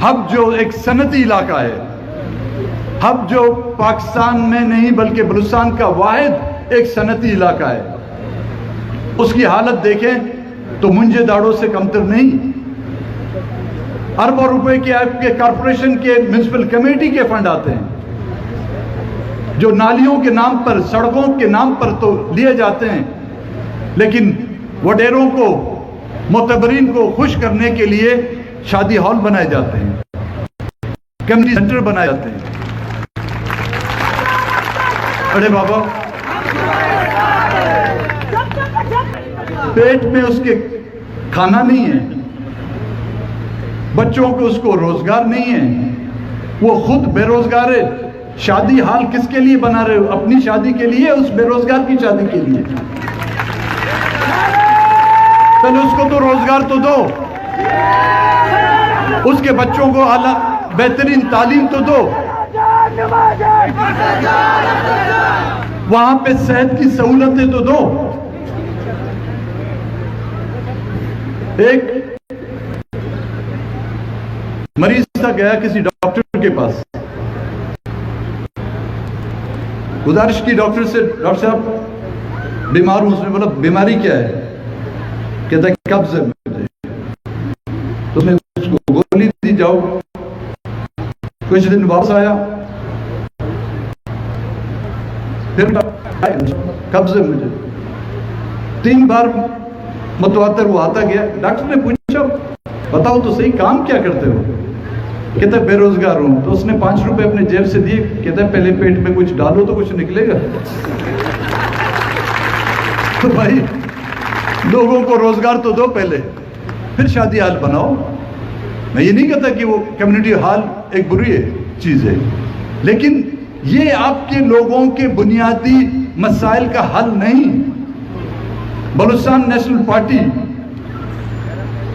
Hub जो एक सनती इलाका है, हब जो पाकिस्तान में नहीं बल्कि बलूचिस्तान का वाहिद एक सनती इलाका है, उसकी हालत देखें तो मुंजे दाड़ों से कमतर नहीं। अरबों रुपए के आपके कॉरपोरेशन के म्युनिसिपल कमेटी के फंड आते हैं जो नालियों के नाम पर, सड़कों के नाम पर तो लिए जाते हैं, लेकिन वडेरों को, मोतबरीन को खुश करने के लिए शादी हॉल बनाए जाते हैं, कम्युनिटी सेंटर बनाए जाते हैं। अरे बाबा, पेट में उसके खाना नहीं है, बच्चों को उसको रोजगार नहीं है, वो खुद बेरोजगार है। शादी हाल किसके लिए बना रहे हो? अपनी शादी के लिए, उस बेरोजगार की शादी के लिए? पहले उसको तो रोजगार तो दो, उसके बच्चों को आला बेहतरीन तालीम तो दो, वहां पे सेहत की सहूलतें तो दो। एक मरीज था, गया किसी डॉक्टर के पास, गुजारिश की डॉक्टर से, डॉक्टर साहब बीमार हूं। उसने बोला बीमारी क्या है? कहता है कब्ज है मुझे। तो उसने उसको गोली दी, जाओ। कुछ दिन वापस आया, फिर कब्ज है मुझे। 3 बार मतवातर वो आता गया। डॉक्टर ने पूछा बताओ तो सही, काम क्या करते हो? कहता है बेरोजगार हूं। तो उसने 5 रुपए अपने जेब से दिए। कहता है पहले पेट में कुछ डालो तो कुछ निकलेगा। तो भाई लोगों को रोजगार तो दो पहले, फिर शादी हाल बनाओ। मैं ये नहीं कहता कि वो कम्युनिटी हॉल एक बुरी चीज है, लेकिन ये आपके लोगों के बुनियादी मसाइल का हल नहीं। बलूचिस्तान नेशनल पार्टी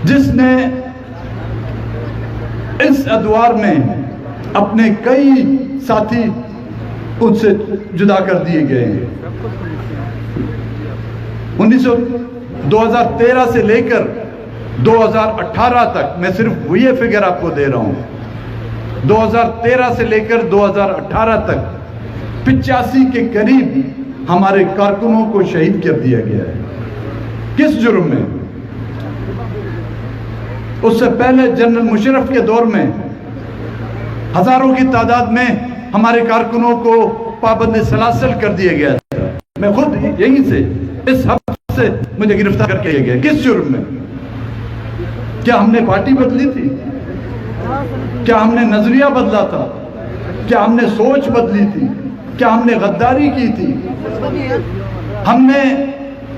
जिसने इस अदवार में अपने कई साथी उनसे जुदा कर दिए गए हैं। 2013 से लेकर 2018 तक, मैं सिर्फ ये फिगर आपको दे रहा हूं, 2013 से लेकर 2018 तक 85 के करीब हमारे कारकुनों को शहीद कर दिया गया है। किस जुर्म में? उससे पहले जनरल मुशर्रफ के दौर में हजारों की तादाद में हमारे कारकुनों को पाबंद सलासल कर दिया गया था। मैं खुद यहीं से, इस हफ्ते से मुझे गिरफ्तार करके किया गया। किस जुर्म में? क्या हमने पार्टी बदली थी? क्या हमने नजरिया बदला था? क्या हमने सोच बदली थी? क्या हमने गद्दारी की थी? हमने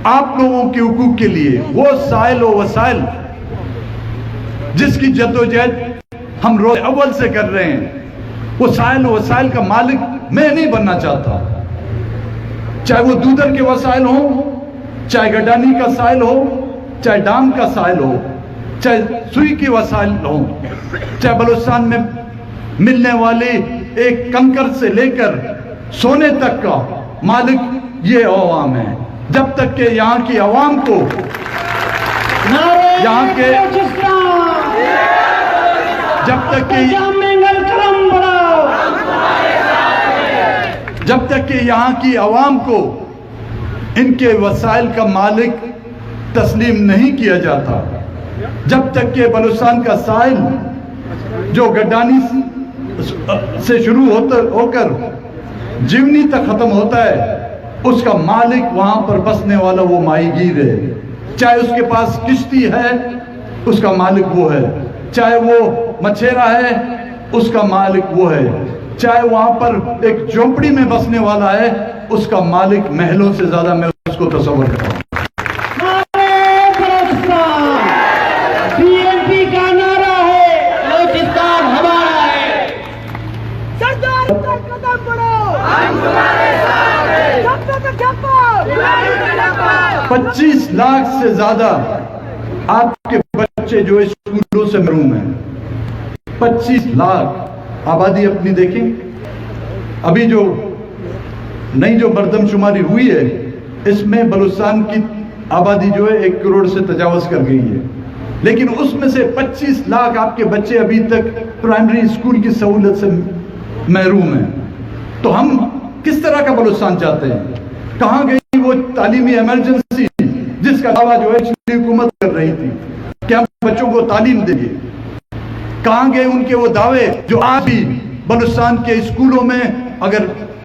आप लोगों के हुकूक के लिए वो साइल व वसाइल जिसकी जद्दोजहद हम रोज अव्वल से कर रहे हैं, वो साइल व वसाइल का मालिक मैं नहीं बनना चाहता। चाहे वो दूधर के वसाइल हो, चाहे गडानी का साइल हो, चाहे डाम का साइल हो, चाहे सुई की वसाइल हो, चाहे बलूचिस्तान में मिलने वाले एक कंकर से लेकर सोने तक का मालिक ये अवाम है। जब तक के यहाँ की अवाम को, यहाँ के जब तक कि यहाँ की आवाम को इनके वसाइल का मालिक तस्लीम नहीं किया जाता, जब तक कि बलूचिस्तान का साहिल जो गड्डानी से शुरू होकर जीवनी तक खत्म होता है, उसका मालिक वहां पर बसने वाला वो माहीगीर है। चाहे उसके पास किश्ती है, उसका मालिक वो है। चाहे वो मछेरा है, उसका मालिक वो है। चाहे वहां पर एक झोंपड़ी में बसने वाला है, उसका मालिक महलों से ज्यादा मैं उसको तस्वर करता हूं। बीएनपी का नारा है, बलूचिस्तान हमारा है। सरदार कदम बढ़ो, हम तुम्हारे साथ हैं। 25 लाख से ज्यादा आपके बच्चे जो स्कूलों से महरूम हैं, 25 लाख आबादी अपनी देखें। अभी जो नई जो मरदमशुमारी हुई है, इसमें बलूचिस्तान की आबादी जो है 1 करोड़ से तजावज कर गई है। लेकिन उसमें से 25 लाख आपके बच्चे अभी तक प्राइमरी स्कूल की सहूलत से महरूम हैं। तो हम किस तरह का बलूचिस्तान चाहते हैं? कहां गई वो तालीमी इमरजेंसी जिसका दावा जो है हुकूमत कर रही थी कि हम बच्चों को तालीम देंगे? कहां गए उनके वो दावे जो आज भी बलूचिस्तान के स्कूलों में अगर